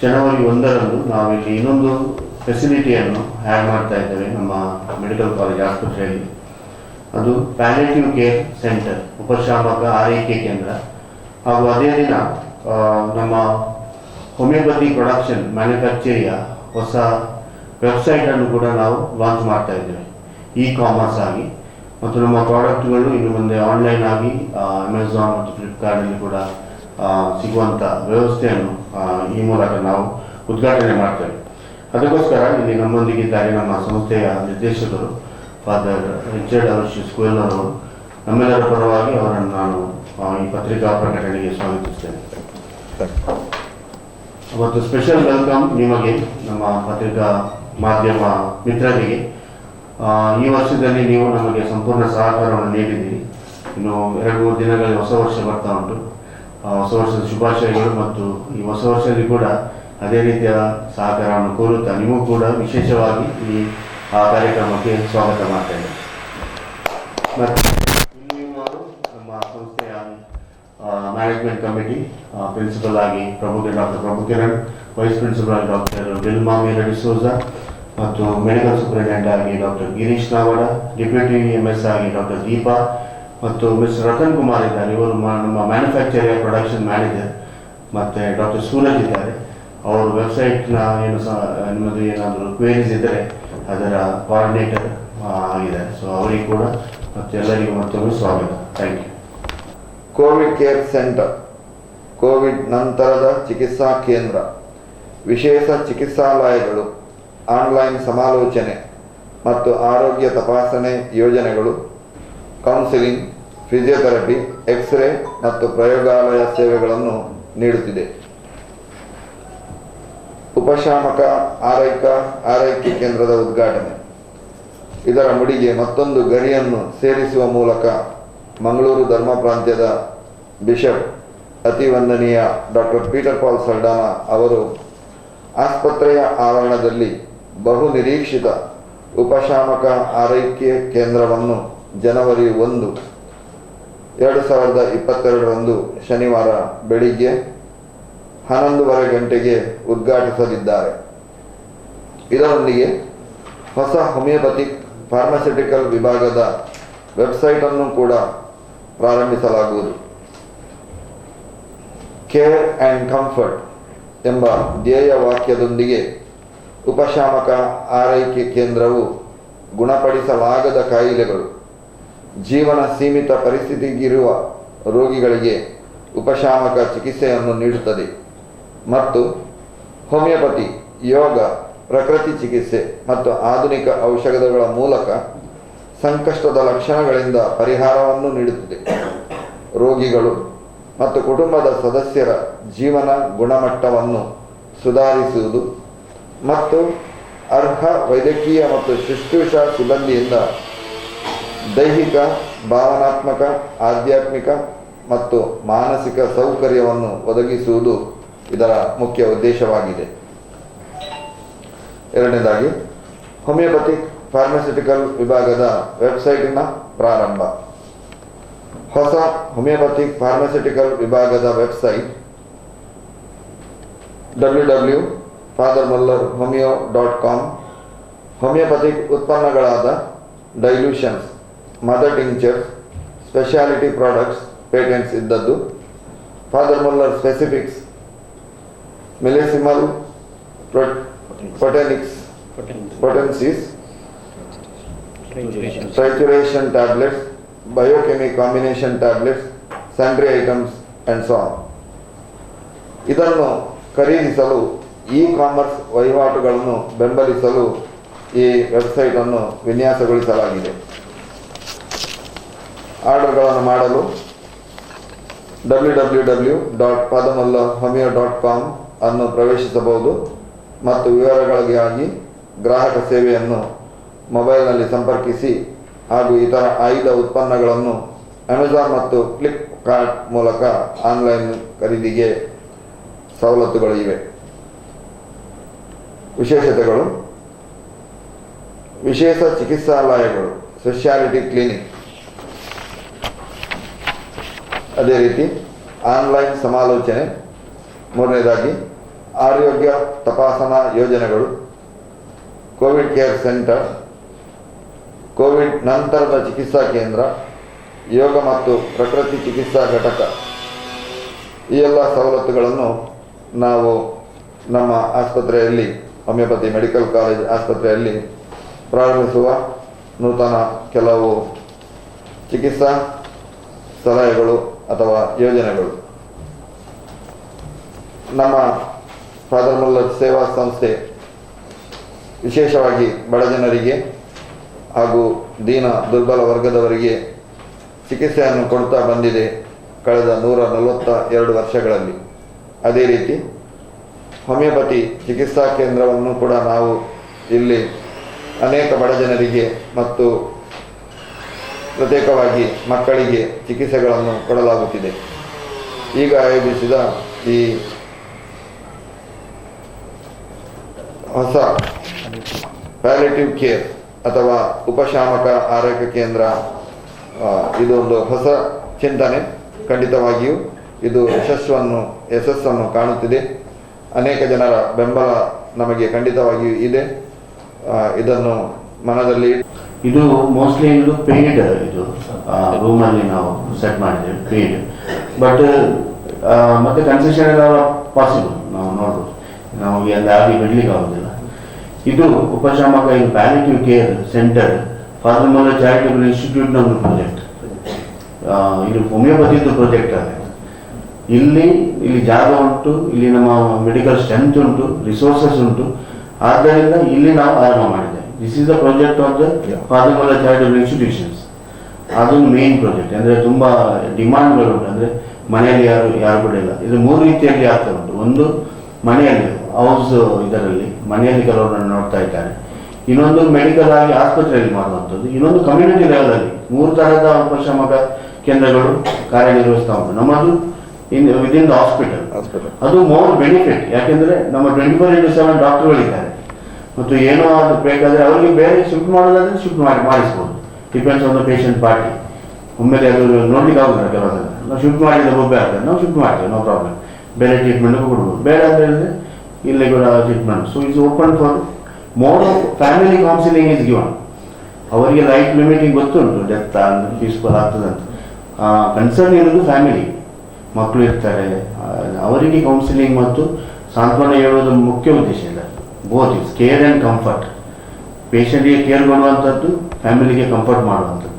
ಜನವರಿ 1ರಂದು ನಾವಿಲ್ಲಿ ಇನ್ನೊಂದು ಫೆಸಿಲಿಟಿಯನ್ನು ಆ್ಯಡ್ ಮಾಡ್ತಾ ಇದ್ದೇವೆ ನಮ್ಮ ಮೆಡಿಕಲ್ ಕಾಲೇಜ್ ಆಸ್ಪತ್ರೆಯಲ್ಲಿ. ಅದು ಪ್ಯಾಲಿಯೇಟಿವ್ ಕೇರ್ ಸೆಂಟರ್, ಉಪಶಾಮಕ ಆರೈಕೆ ಕೇಂದ್ರ. ಹಾಗೂ ಅದೇ ದಿನ ನಮ್ಮ ಹೋಮಿಯೋಪತಿ ಪ್ರೊಡಕ್ಷನ್ ಮ್ಯಾನುಫ್ಯಾಕ್ಚರಿಯ ಹೊಸ ವೆಬ್ಸೈಟನ್ನು ಕೂಡ ನಾವು ಲಾಂಚ್ ಮಾಡ್ತಾ ಇದ್ದೇವೆ, ಇ-ಕಾಮರ್ಸ್ ಆಗಿ. ಮತ್ತು ನಮ್ಮ ಪ್ರಾಡಕ್ಟ್ಗಳು ಇನ್ನು ಮುಂದೆ ಆನ್ಲೈನ್ ಆಗಿ ಅಮೆಝಾನ್ ಮತ್ತು ಫ್ಲಿಪ್ಕಾರ್ಟಲ್ಲಿ ಕೂಡ ಸಿಗುವಂಥ ವ್ಯವಸ್ಥೆಯನ್ನು ಈ ಮೂಲಕ ನಾವು ಉದ್ಘಾಟನೆ ಮಾಡ್ತೇವೆ. ಅದಕ್ಕೋಸ್ಕರ ಇಲ್ಲಿ ನಮ್ಮೊಂದಿಗಿದ್ದಾರೆ ನಮ್ಮ ಸಂಸ್ಥೆಯ ನಿರ್ದೇಶಕರು ಫಾದರ್ ರಿಚರ್ಡ್ ಅಲೋಶಿಯಸ್ ಕುವೆಲ್ ಅವರು. ನಮ್ಮೆಲ್ಲರ ಪರವಾಗಿ ಅವರನ್ನು ನಾನು ಈ ಪತ್ರಿಕಾ ಪ್ರಕಟಣೆಗೆ ಸ್ವಾಗತಿಸ್ತೇನೆ. ಮತ್ತು ಸ್ಪೆಷಲ್ ವೆಲ್ಕಮ್ ನಿಮಗೆ, ನಮ್ಮ ಪತ್ರಿಕಾ ಮಾಧ್ಯಮ ಮಿತ್ರರಿಗೆ. ಈ ವರ್ಷದಲ್ಲಿ ನೀವು ನಮಗೆ ಸಂಪೂರ್ಣ ಸಹಕಾರವನ್ನು ನೀಡಿದ್ದೀರಿ. ಇನ್ನು 2-3 ದಿನಗಳಲ್ಲಿ ಹೊಸ ವರ್ಷ ಬರ್ತಾ ಉಂಟು. ಹೊಸ ವರ್ಷದ ಶುಭಾಶಯಗಳು. ಮತ್ತು ಈ ಹೊಸ ವರ್ಷದಲ್ಲಿ ಕೂಡ ಅದೇ ರೀತಿಯ ಸಹಕಾರವನ್ನು ಕೋರುತ್ತಾ ನಿಮಗೂ ಕೂಡ ವಿಶೇಷವಾಗಿ ಈ ಕಾರ್ಯಕ್ರಮಕ್ಕೆ ಸ್ವಾಗತ ಮಾಡ್ತೇನೆ. ಮತ್ತು ಇಲ್ಲಿ ನಮ್ಮ ಸಂಸ್ಥೆಯ ಮ್ಯಾನೇಜ್ಮೆಂಟ್ ಕಮಿಟಿ ಪ್ರಿನ್ಸಿಪಲ್ ಆಗಿ ಡಾಕ್ಟರ್ ಪ್ರಭುಕಿರಣ್, ವೈಸ್ ಪ್ರಿನ್ಸಿಪಲ್ ಆಗಿ ಡಾಕ್ಟರ್ ವಿಲ್ಮಾ ಡಿಸೋಜಾ, ಮತ್ತು ಮೆಡಿಕಲ್ ಸೂಪರಿಂಟೆಂಡೆಂಟ್ ಆಗಿ doctor Girish Navada, deputy MS ಆಗಿ ಡಾಕ್ಟರ್ ದೀಪಾ, ಮತ್ತು ಮಿಸ್ ರತನ್ ಕುಮಾರ್ ಇದ್ದಾರೆ. ಇವರು ನಮ್ಮ ಮ್ಯಾನುಫ್ಯಾಕ್ಚರಿಯ ಪ್ರೊಡಕ್ಷನ್ ಮ್ಯಾನೇಜರ್. ಮತ್ತು ಡಾಕ್ಟರ್ ಸೂರಜ್ ಇದ್ದಾರೆ. ಅವರು ವೆಬ್ಸೈಟ್ನ ನಿಮ್ಮದು ಏನಾದರೂ ಕ್ವೇರೀಸ್ ಇದ್ದರೆ ಅದರ ಕೋಆರ್ಡಿನೇಟರ್ ಆಗಿದ್ದಾರೆ. ಸೊ ಅವರಿಗೆ ಕೂಡ ಮತ್ತು ಎಲ್ಲರಿಗೂ ಮತ್ತೊಮ್ಮೆ ಸ್ವಾಗತ. Thank you. Covid care centre, Covid ನಂತರದ ಚಿಕಿತ್ಸಾ ಕೇಂದ್ರ, ವಿಶೇಷ ಚಿಕಿತ್ಸಾಲಯಗಳು, ಆನ್ಲೈನ್ ಸಮಾಲೋಚನೆ ಮತ್ತು ಆರೋಗ್ಯ ತಪಾಸಣೆ ಯೋಜನೆಗಳು, ಕೌನ್ಸಿಲಿಂಗ್, ಫಿಸಿಯೋಥೆರಪಿ, ಎಕ್ಸ್ರೇ ಮತ್ತು ಪ್ರಯೋಗಾಲಯ ಸೇವೆಗಳನ್ನು ನೀಡುತ್ತಿದೆ. ಉಪಶಾಮಕ ಆರೈಕೆ ಕೇಂದ್ರದ ಉದ್ಘಾಟನೆ. ಇದರ ಮುಡಿಗೆ ಮತ್ತೊಂದು ಗರಿಯನ್ನು ಸೇರಿಸುವ ಮೂಲಕ ಮಂಗಳೂರು ಧರ್ಮ ಪ್ರಾಂತ್ಯದ bishop ಅತಿವಂದನೀಯ doctor Peter Pal Saldanha ಅವರು ಆಸ್ಪತ್ರೆಯ ಆವರಣದಲ್ಲಿ ಬಹು ನಿರೀಕ್ಷಿತ ಉಪಶಾಮಕ ಆರೈಕೆ ಕೇಂದ್ರವನ್ನು ಜನವರಿ 1, 2022ರಂದು ಶನಿವಾರ ಬೆಳಿಗ್ಗೆ 11:30 ಗಂಟೆಗೆ ಉದ್ಘಾಟಿಸಲಿದ್ದಾರೆ. ಇದರೊಂದಿಗೆ ಹೊಸ ಹೋಮಿಯೋಪತಿಕ್ ಫಾರ್ಮಾಸ್ಯೂಟಿಕಲ್ ವಿಭಾಗದ ವೆಬ್ಸೈಟನ್ನು ಕೂಡ ಪ್ರಾರಂಭಿಸಲಾಗುವುದು. ಕೇರ್ ಆ್ಯಂಡ್ ಕಂಫರ್ಟ್ ಎಂಬ ಧ್ಯೇಯ ವಾಕ್ಯದೊಂದಿಗೆ ಉಪಶಾಮಕ ಆರೈಕೆ ಕೇಂದ್ರವು ಗುಣಪಡಿಸಲಾಗದ ಕಾಯಿಲೆಗಳು, ಜೀವನ ಸೀಮಿತ ಪರಿಸ್ಥಿತಿಗಿರುವ ರೋಗಿಗಳಿಗೆ ಉಪಶಾಮಕ ಚಿಕಿತ್ಸೆಯನ್ನು ನೀಡುತ್ತದೆ ಮತ್ತು ಹೋಮಿಯೋಪತಿ, ಯೋಗ, ಪ್ರಕೃತಿ ಚಿಕಿತ್ಸೆ ಮತ್ತು ಆಧುನಿಕ ಔಷಧಗಳ ಮೂಲಕ ಸಂಕಷ್ಟದ ಲಕ್ಷಣಗಳಿಂದ ಪರಿಹಾರವನ್ನು ನೀಡುತ್ತದೆ. ರೋಗಿಗಳು ಮತ್ತು ಕುಟುಂಬದ ಸದಸ್ಯರ ಜೀವನ ಗುಣಮಟ್ಟವನ್ನು ಸುಧಾರಿಸುವುದು ಮತ್ತು ಅರ್ಹ ವೈದ್ಯಕೀಯ ಮತ್ತು ಶುಶ್ರೂಷಾ ಸಿಬ್ಬಂದಿಯಿಂದ ದೈಹಿಕ, ಭಾವನಾತ್ಮಕ, ಆಧ್ಯಾತ್ಮಿಕ ಮತ್ತು ಮಾನಸಿಕ ಸೌಕರ್ಯವನ್ನು ಒದಗಿಸುವುದು ಇದರ ಮುಖ್ಯ ಉದ್ದೇಶವಾಗಿದೆ. ಎರಡನೇದಾಗಿ, ಹೋಮಿಯೋಪತಿಕ್ ಫಾರ್ಮಾಸ್ಯೂಟಿಕಲ್ ವಿಭಾಗದ ವೆಬ್ಸೈಟಿನ ಪ್ರಾರಂಭ. ಹೊಸ ಹೋಮಿಯೋಪತಿಕ್ ಫಾರ್ಮಾಸ್ಯೂಟಿಕಲ್ ವಿಭಾಗದ ವೆಬ್ಸೈಟ್ www.fathermullerhomeo.com. ಹೋಮಿಯೋಪತಿಕ್ ಉತ್ಪನ್ನಗಳಾದ dilutions, mother tinctures, speciality products patents ಇದ್ದದ್ದು, Father Muller specifics, millesimal potencies, trituration tablets, biochemic combination tablets, sundry items and so on. ಇದನ್ನು ಖರೀದಿಸಲು ಇ-ಕಾಮರ್ಸ್ ವಹಿವಾಟುಗಳನ್ನು ಬೆಂಬಲಿಸಲು ಈ ವೆಬ್ಸೈಟನ್ನು ವಿನ್ಯಾಸಗೊಳಿಸಲಾಗಿದೆ. ಆರ್ಡರ್ಗಳನ್ನು ಮಾಡಲು www.fathermullerhomeo.com ಅನ್ನು ಪ್ರವೇಶಿಸಬಹುದು ಮತ್ತು ವಿವರಗಳಿಗಾಗಿ ಗ್ರಾಹಕ ಸೇವೆಯನ್ನು ಮೊಬೈಲ್ನಲ್ಲಿ ಸಂಪರ್ಕಿಸಿ ಹಾಗೂ ಇತರ ಆಯ್ದ ಉತ್ಪನ್ನಗಳನ್ನು ಅಮೆಜಾನ್ ಮತ್ತು ಫ್ಲಿಪ್ಕಾರ್ಟ್ ಮೂಲಕ ಆನ್ಲೈನ್ ಖರೀದಿಗೆ ಸವಲತ್ತುಗಳು ಇವೆ. ವಿಶೇಷತೆಗಳು: ವಿಶೇಷ ಚಿಕಿತ್ಸಾಲಯಗಳು, ಸ್ಪೆಷಾಲಿಟಿ ಕ್ಲಿನಿಕ್, ಅದೇ ರೀತಿ ಆನ್ಲೈನ್ ಸಮಾಲೋಚನೆ. ಮೂರನೇದಾಗಿ ಆರೋಗ್ಯ ತಪಾಸಣಾ ಯೋಜನೆಗಳು, ಕೋವಿಡ್ ಕೇರ್ ಸೆಂಟರ್, ಕೋವಿಡ್ ನಂತರದ ಚಿಕಿತ್ಸಾ ಕೇಂದ್ರ, ಯೋಗ ಮತ್ತು ಪ್ರಕೃತಿ ಚಿಕಿತ್ಸಾ ಘಟಕ, ಈ ಎಲ್ಲ ಸವಲತ್ತುಗಳನ್ನು ನಾವು ನಮ್ಮ ಆಸ್ಪತ್ರೆಯಲ್ಲಿ, ಹೋಮಿಯೋಪತಿ ಮೆಡಿಕಲ್ ಕಾಲೇಜ್ ಆಸ್ಪತ್ರೆಯಲ್ಲಿ ಪ್ರಾರಂಭಿಸುವ ನೂತನ ಕೆಲವು ಚಿಕಿತ್ಸಾ ಸಲಹೆಗಳು ಅಥವಾ ಯೋಜನೆಗಳು. ನಮ್ಮ ಫಾದರ್ ಮುಲ್ಲರ್ ಸೇವಾ ಸಂಸ್ಥೆ ವಿಶೇಷವಾಗಿ ಬಡ ಜನರಿಗೆ ಹಾಗೂ ದೀನ ದುರ್ಬಲ ವರ್ಗದವರಿಗೆ ಚಿಕಿತ್ಸೆಯನ್ನು ಕೊಡ್ತಾ ಬಂದಿದೆ ಕಳೆದ 142 ವರ್ಷಗಳಲ್ಲಿ. ಅದೇ ರೀತಿ ಹೋಮಿಯೋಪತಿ ಚಿಕಿತ್ಸಾ ಕೇಂದ್ರವನ್ನು ಕೂಡ ನಾವು ಇಲ್ಲಿ ಅನೇಕ ಬಡ ಜನರಿಗೆ ಮತ್ತು ಪ್ರತ್ಯೇಕವಾಗಿ ಮಕ್ಕಳಿಗೆ ಚಿಕಿತ್ಸೆಗಳನ್ನು ಕೊಡಲಾಗುತ್ತಿದೆ. ಈಗ ಆಯೋಜಿಸಿದ ಈ ಹೊಸ ಪ್ಯಾಲಿಯೇಟಿವ್ ಕೇರ್ ಅಥವಾ ಉಪಶಾಮಕ ಆರೈಕೆ ಕೇಂದ್ರ ಇದೊಂದು ಹೊಸ ಚಿಂತನೆ. ಖಂಡಿತವಾಗಿಯೂ ಇದು ಯಶಸ್ಸನ್ನು ಕಾಣುತ್ತಿದೆ. ಅನೇಕ ಜನರ ಬೆಂಬಲ ನಮಗೆ ಖಂಡಿತವಾಗಿಯೂ ಇದೆ. ಇದನ್ನು ಮನದಲ್ಲಿ ಇದು ಮೋಸ್ಟ್ಲಿ ಇದು ಪೇಯ್ಡ್, ಇದು ರೂಮಲ್ಲಿ ನಾವು ಸೆಟ್ ಮಾಡಿದ್ದೇವೆ ಪೇಯ್ಡ್, ಬಟ್ ಮತ್ತೆ ಕನ್ಸೆಷನ್ ಎಲ್ಲ ಪಾಸಿಬಲ್. ನಾವು ನೋಡ್ಬೋದು, ನಮಗೆ ಅಲ್ಲಿ ಬಿಡ್ಲಿಕ್ಕೆ ಆಗೋದಿಲ್ಲ. ಇದು ಉಪಶಾಮಕ, ಇದು palliative care centre Father Muller charitable ಇನ್ಸ್ಟಿಟ್ಯೂಟ್ನ ಒಂದು ಪ್ರಾಜೆಕ್ಟ್. ಇದು ಹೋಮಿಯೋಪತಿದು ಪ್ರಾಜೆಕ್ಟ್ ಆಗಿದೆ. ಇಲ್ಲಿ ಜಾಗ ಉಂಟು, ಇಲ್ಲಿ ನಮ್ಮ ಮೆಡಿಕಲ್ ಸ್ಟ್ರೆಂತ್ ಉಂಟು, ರಿಸೋರ್ಸಸ್ ಉಂಟು. ಆದ್ದರಿಂದ ಇಲ್ಲಿ ನಾವು ಆರಂಭ ಮಾಡಿದ್ದೇವೆ. This is the project of the father Muller charitable institutions. ಅದೊಂದು ಮೇನ್ ಪ್ರಾಜೆಕ್ಟ್. ಅಂದರೆ ತುಂಬ ಡಿಮಾಂಡ್ಗಳು ಉಂಟು. ಅಂದರೆ ಮನೆಯಲ್ಲಿ ಯಾರು ಕೂಡ ಇಲ್ಲ. ಇದು 3 ರೀತಿಯಲ್ಲಿ ಆಗ್ತಾ ಉಂಟು. ಒಂದು ಮನೆಯಲ್ಲಿ ಹೌಸ್, ಇದರಲ್ಲಿ ಮನೆಯಲ್ಲಿ ಕೆಲವರನ್ನು ನೋಡ್ತಾ ಇದ್ದಾರೆ. ಇನ್ನೊಂದು ಮೆಡಿಕಲ್ ಆಗಿ ಆಸ್ಪತ್ರೆಯಲ್ಲಿ ಮಾಡುವಂಥದ್ದು. ಇನ್ನೊಂದು ಕಮ್ಯುನಿಟಿ ಲೆವೆಲಲ್ಲಿ 3 ತರಹದ ಉಪಶಾಮಕ ಕೇಂದ್ರಗಳು ಕಾರ್ಯನಿರ್ವಹಿಸ್ತಾ ಉಂಟು. ನಮ್ಮದು ವಿದಿನ್ ದ ಹಾಸ್ಪಿಟಲ್. ಅದು ಮೋರ್ ಬೆನಿಫಿಟ್. ಯಾಕೆಂದರೆ ನಮ್ಮ 24/7 ಡಾಕ್ಟರ್ಗಳಿದ್ದಾರೆ ಮತ್ತು ಏನೋ ಅದು ಬೇಕಾದರೆ ಅವರಿಗೆ ಬೇರೆ ಶಿಫ್ಟ್ ಮಾಡೋದಾದ್ರೆ ಶಿಫ್ಟ್ ಮಾಡಿಸ್ಬೋದು. Depends on the patient party. ಒಮ್ಮೆಲೆ ಅದು ನೋಡ್ಲಿಕ್ಕೆ ಆಗೋದಿಲ್ಲ. ಕೆಲವು ನಾವು ಶಿಫ್ಟ್ ಮಾಡಿದ ಒಬ್ಬೆ ಆಗ್ತದೆ, ನಾವು ಶಿಫ್ಟ್ ಮಾಡ್ತೇವೆ, ನೋ ಪ್ರಾಬ್ಲಮ್. ಬೇರೆ ಟ್ರೀಟ್ಮೆಂಟ್ಗೂ ಕೊಡ್ಬೋದು. ಬೇಡ ಅಂತ ಹೇಳಿದ್ರೆ ಇಲ್ಲೇ ಕೂಡ treatment. So it's open for more family counselling is given. ಅವರಿಗೆ ಲೈಫ್ ಲಿಮಿಟಿಂಗ್ ಗೊತ್ತುಂಟು, ಡೆತ್ ಪೀಸ್ಫುಲ್ ಆಗ್ತದೆ ಅಂತ. ಕನ್ಸರ್ನ್ ಇರೋದು ಫ್ಯಾಮಿಲಿ, ಮಕ್ಕಳು ಇರ್ತಾರೆ, ಅವರಿಗೆ ಕೌನ್ಸಿಲಿಂಗ್ ಮತ್ತು ಸಾಂತ್ವನ ಹೇಳೋದು ಮುಖ್ಯ ಉದ್ದೇಶ ಇಲ್ಲ. Both is care and comfort. ಪೇಷಂಟ್ಗೆ ಕೇರ್ ಕೊಡುವಂಥದ್ದು, ಫ್ಯಾಮಿಲಿಗೆ ಕಂಫರ್ಟ್ ಮಾಡುವಂಥದ್ದು.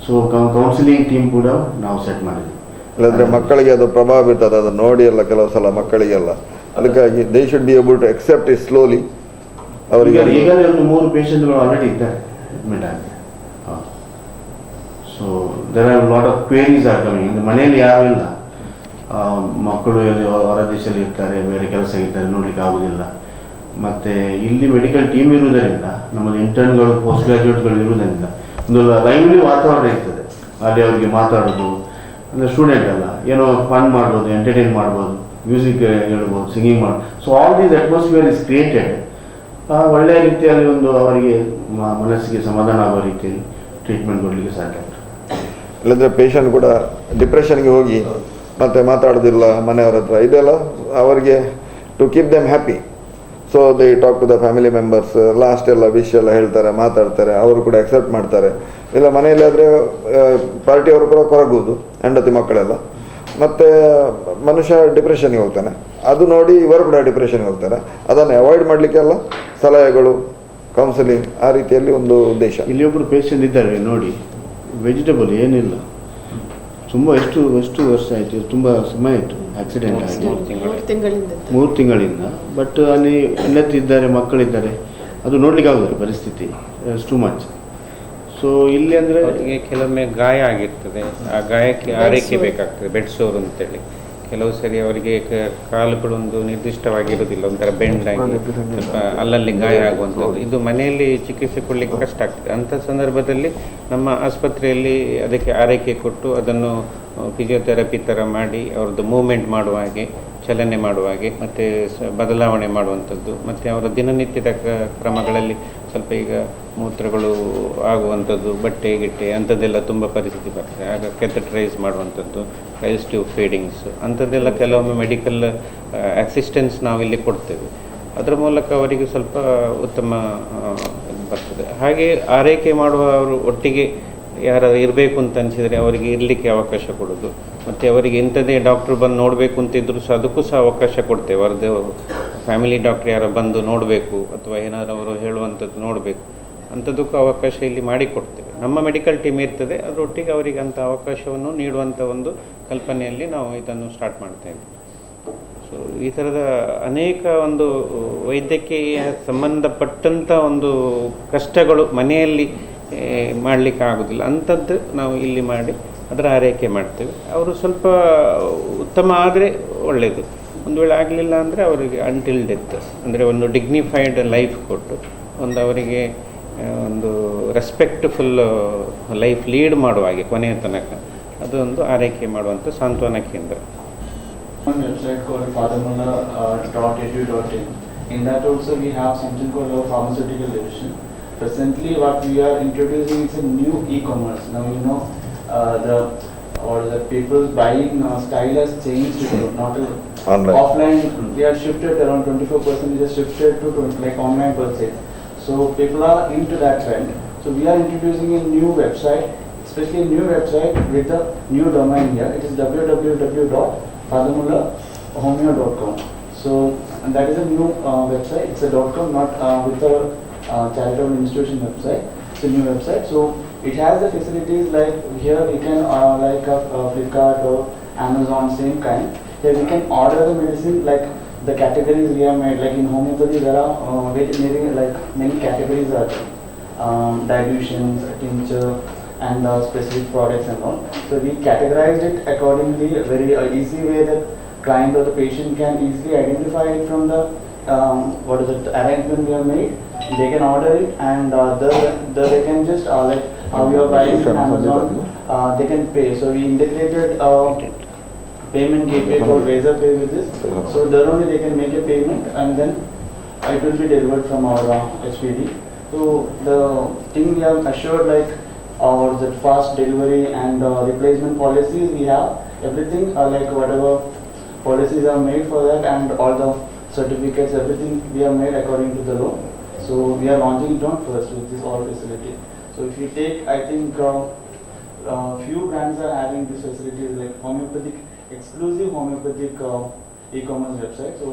ಸೊ ಕೌನ್ಸಿಲಿಂಗ್ ಟೀಮ್ ಕೂಡ ನಾವು ಸೆಟ್ ಮಾಡಿದ್ವಿ. ಇಲ್ಲಂದ್ರೆ ಮಕ್ಕಳಿಗೆ ಅದು ಪ್ರಭಾವ ಬೀರ್ತದೆ, ಅದು ನೋಡಿ ಎಲ್ಲ ಕೆಲವು ಸಲ ಮಕ್ಕಳಿಗೆಲ್ಲ. ಅದಕ್ಕಾಗಿ they should be able to accept it slowly. ಅವರಿಗೆ ಈಗಲೇ ಒಂದು 3 ಪೇಷಂಟ್ಗಳು ಆಲ್ರೆಡಿ ಇದ್ದಾರೆ ಅಡ್ಮಿಟ್ ಆಗಿ. So there are lot of queries are coming. ಅಂದರೆ ಮನೆಯಲ್ಲಿ ಯಾರೂ ಇಲ್ಲ, ಮಕ್ಕಳು ಹೊರ ದೇಶದಲ್ಲಿ ಇರ್ತಾರೆ, ಬೇರೆ ಕೆಲಸ ಇರ್ತಾರೆ, ನೋಡ್ಲಿಕ್ಕೆ ಆಗೋದಿಲ್ಲ. ಮತ್ತು ಇಲ್ಲಿ ಮೆಡಿಕಲ್ ಟೀಮ್ ಇರುವುದರಿಂದ, ನಮ್ಮಲ್ಲಿ ಇಂಟರ್ನ್ಗಳು, ಪೋಸ್ಟ್ ಗ್ರಾಜ್ಯುಯೇಟ್ಗಳು ಇರುವುದರಿಂದ ಒಂದು ಲೈವ್ಲಿ ವಾತಾವರಣ ಇರ್ತದೆ. ಅಲ್ಲಿ ಅವರಿಗೆ ಮಾತಾಡೋದು, ಅಂದರೆ ಸ್ಟೂಡೆಂಟ್ ಅಲ್ಲ, ಏನೋ ಫನ್ ಮಾಡ್ಬೋದು, ಎಂಟರ್ಟೈನ್ ಮಾಡ್ಬೋದು, ಮ್ಯೂಸಿಕ್ ಹೇಳ್ಬೋದು, ಸಿಂಗಿಂಗ್ ಮಾಡ್ಬೋದು. So all these atmosphere is created. ಒಳ್ಳೆಯ ರೀತಿಯಲ್ಲಿ ಒಂದು ಅವರಿಗೆ ಮನಸ್ಸಿಗೆ ಸಮಾಧಾನ ಆಗೋ ರೀತಿಯಲ್ಲಿ ಟ್ರೀಟ್ಮೆಂಟ್ ಕೊಡಲಿಕ್ಕೆ ಸಾಧ್ಯ. ಇಲ್ಲಂದರೆ ಪೇಷಂಟ್ ಕೂಡ ಡಿಪ್ರೆಷನ್ಗೆ ಹೋಗಿ ಮತ್ತೆ ಮಾತಾಡೋದಿಲ್ಲ ಮನೆಯವರ ಹತ್ರ. ಇದೆಲ್ಲ ಅವರಿಗೆ to keep them happy. So they talk to the family members. Last ಎಲ್ಲ ವಿಷಯ ಎಲ್ಲ ಹೇಳ್ತಾರೆ, ಮಾತಾಡ್ತಾರೆ, ಅವರು ಕೂಡ ಅಕ್ಸೆಪ್ಟ್ ಮಾಡ್ತಾರೆ. ಇಲ್ಲ ಮನೆಯಲ್ಲಿ ಆದರೆ ಪಾರ್ಟಿಯವರು ಕೂಡ ಕೊರಗುವುದು, ಹೆಂಡತಿ ಮಕ್ಕಳೆಲ್ಲ. ಮತ್ತು ಮನುಷ್ಯ ಡಿಪ್ರೆಷನ್ಗೆ ಹೋಗ್ತಾನೆ. ಅದು ನೋಡಿ ಇವರು ಕೂಡ ಡಿಪ್ರೆಷನ್ಗೆ ಹೋಗ್ತಾರೆ. ಅದನ್ನು ಅವಾಯ್ಡ್ ಮಾಡಲಿಕ್ಕೆಲ್ಲ ಸಲಹೆಗಳು, ಕೌನ್ಸಿಲಿಂಗ್, ಆ ರೀತಿಯಲ್ಲಿ ಒಂದು ಉದ್ದೇಶ. ಇಲ್ಲಿ ಒಬ್ಬರು ಪೇಷಂಟ್ ಇದ್ದಾರೆ ನೋಡಿ, ವೆಜಿಟೇಬಲ್ ಏನಿಲ್ಲ, ತುಂಬ ಎಷ್ಟು ವರ್ಷ ಆಯಿತು, ತುಂಬ ಸಮಯ ಆಯಿತು ಆಕ್ಸಿಡೆಂಟ್ ಆಗಿ, 3 ತಿಂಗಳಿಂದ. ಬಟ್ ಅಲ್ಲಿ ಹೆಂಡತಿದ್ದಾರೆ, ಮಕ್ಕಳಿದ್ದಾರೆ, ಅದು ನೋಡ್ಲಿಕ್ಕೆ ಆಗೋದಿಲ್ಲ ಪರಿಸ್ಥಿತಿ, ಟು ಮಚ್. ಸೊ ಇಲ್ಲಿ ಅಂದರೆ ಕೆಲವೊಮ್ಮೆ ಗಾಯ ಆಗಿರ್ತದೆ, ಆ ಗಾಯಕ್ಕೆ ಆರೈಕೆ ಬೇಕಾಗ್ತದೆ, ಬೆಡ್ ಸೋರ್ ಅಂತೇಳಿ. ಕೆಲವು ಸರಿ ಅವರಿಗೆ ಕಾಲುಗಳೊಂದು ನಿರ್ದಿಷ್ಟವಾಗಿರೋದಿಲ್ಲ, ಒಂಥರ ಬೆಂಡ್ ಆಗಿ ಸ್ವಲ್ಪ ಅಲ್ಲಲ್ಲಿ ಗಾಯ ಆಗುವಂಥದ್ದು. ಇದು ಮನೆಯಲ್ಲಿ ಚಿಕಿತ್ಸೆ ಕೊಡಲಿಕ್ಕೆ ಕಷ್ಟ ಆಗ್ತದೆ. ಅಂಥ ಸಂದರ್ಭದಲ್ಲಿ ನಮ್ಮ ಆಸ್ಪತ್ರೆಯಲ್ಲಿ ಅದಕ್ಕೆ ಆರೈಕೆ ಕೊಟ್ಟು ಅದನ್ನು ಫಿಸಿಯೋಥೆರಪಿ ಥರ ಮಾಡಿ ಅವ್ರದ್ದು ಮೂವ್ಮೆಂಟ್ ಮಾಡುವ ಹಾಗೆ, ಚಲನೆ ಮಾಡುವ ಹಾಗೆ, ಮತ್ತು ಬದಲಾವಣೆ ಮಾಡುವಂಥದ್ದು, ಮತ್ತು ಅವರ ದಿನನಿತ್ಯದ ಕ್ರಮಗಳಲ್ಲಿ ಸ್ವಲ್ಪ ಈಗ ಮೂತ್ರಗಳು ಆಗುವಂಥದ್ದು, ಬಟ್ಟೆ ಗಿಟ್ಟೆ ಅಂಥದ್ದೆಲ್ಲ ತುಂಬ ಪರಿಸ್ಥಿತಿ ಬರ್ತದೆ. ಆಗ ಕೆಥೆಟ್ರೈಸ್ ಮಾಡುವಂಥದ್ದು, ರೈಸ್ ಟ್ಯೂಬ್ ಫೀಡಿಂಗ್ಸ್ ಅಂಥದ್ದೆಲ್ಲ ಕೆಲವೊಮ್ಮೆ ಮೆಡಿಕಲ್ ಅಸಿಸ್ಟೆನ್ಸ್ ನಾವಿಲ್ಲಿ ಕೊಡ್ತೇವೆ. ಅದರ ಮೂಲಕ ಅವರಿಗೆ ಸ್ವಲ್ಪ ಉತ್ತಮ ಇದು ಬರ್ತದೆ. ಹಾಗೆ ಆರೈಕೆ ಮಾಡುವವರು ಒಟ್ಟಿಗೆ ಯಾರು ಇರಬೇಕು ಅಂತ ಅನಿಸಿದರೆ ಅವರಿಗೆ ಇರಲಿಕ್ಕೆ ಅವಕಾಶ ಕೊಡೋದು, ಮತ್ತು ಅವರಿಗೆ ಇಂಥದ್ದೇ ಡಾಕ್ಟ್ರು ಬಂದು ನೋಡಬೇಕು ಅಂತಿದ್ರು ಸಹ ಅದಕ್ಕೂ ಸಹ ಅವಕಾಶ ಕೊಡ್ತೇವೆ. ಅವ್ರದ್ದು ಫ್ಯಾಮಿಲಿ ಡಾಕ್ಟ್ರ್ ಯಾರು ಬಂದು ನೋಡಬೇಕು ಅಥವಾ ಏನಾದರೂ ಅವರು ಹೇಳುವಂಥದ್ದು ನೋಡಬೇಕು ಅಂಥದ್ದಕ್ಕೂ ಅವಕಾಶ ಇಲ್ಲಿ ಮಾಡಿಕೊಡ್ತೇವೆ. ನಮ್ಮ ಮೆಡಿಕಲ್ ಟೀಮ್ ಇರ್ತದೆ, ಅದರೊಟ್ಟಿಗೆ ಅವರಿಗೆ ಅಂಥ ಅವಕಾಶವನ್ನು ನೀಡುವಂಥ ಒಂದು ಕಲ್ಪನೆಯಲ್ಲಿ ನಾವು ಇದನ್ನು ಸ್ಟಾರ್ಟ್ ಮಾಡ್ತಾ ಇದ್ದೀವಿ. ಸೊ ಈ ಥರದ ಅನೇಕ ಒಂದು ವೈದ್ಯಕೀಯ ಸಂಬಂಧಪಟ್ಟಂಥ ಒಂದು ಕಷ್ಟಗಳು ಮನೆಯಲ್ಲಿ ಮಾಡಲಿಕ್ಕೆ ಆಗೋದಿಲ್ಲ, ಅಂಥದ್ದು ನಾವು ಇಲ್ಲಿ ಮಾಡಿ ಅದರ ಆರೈಕೆ ಮಾಡ್ತೇವೆ. ಅವರು ಸ್ವಲ್ಪ ಉತ್ತಮ ಆದರೆ ಒಳ್ಳೆಯದು, ಒಂದು ವೇಳೆ ಆಗಲಿಲ್ಲ ಅಂದರೆ ಅವರಿಗೆ ಅಂಟಿಲ್ ಡೆತ್ ಅಂದರೆ ಒಂದು ಡಿಗ್ನಿಫೈಡ್ ಲೈಫ್ ಕೊಟ್ಟು ಒಂದು ಅವರಿಗೆ ಒಂದು ರೆಸ್ಪೆಕ್ಟ್ಫುಲ್ ಲೈಫ್ ಲೀಡ್ ಮಾಡುವ ಹಾಗೆ ಕೊನೆಯ ತನಕ ಅದೊಂದು ಆರೈಕೆ ಮಾಡುವಂಥ ಸಾಂತ್ವನ ಕೇಂದ್ರ. One website called fathermulla.edu.in. In that also we have something called our pharmaceutical division. Presently what we are introducing is a new e-commerce. Now you know the people's buying style has changed to not Online. offline. We have shifted around 24% is shifted to like online purchase. So people are into that trend. So we are introducing a new website, especially a new website with a new domain here. It is www.fathermulla.homeo.com. So and that is a new website. It's a .com, not with a charitable institution website. It's a new website. So it has the facilities like here we can like Flipkart or Amazon, same kind. Here we can order the medicine like the categories we have made. Like in homeopathy there are many categories are there. Dilutions, tincture, and specific products and all. So we categorized it accordingly, a very easy way that client or the patient can easily identify it from the arrangement we have made. They can order it and they can just like how you are buying from Amazon, they can pay. So we integrated payment gateway called Razor Pay with this. So there only they can make a payment and then it will be delivered from our HPD. So the thing we have assured like our that fast delivery and replacement policies we have, everything like whatever policies are made for that and all the certificates, everything we have made according to the law. So we are launching it on first with this all facility. So if you take, I think few brands are having this facility like homeopathic, exclusive homeopathic e-commerce website. So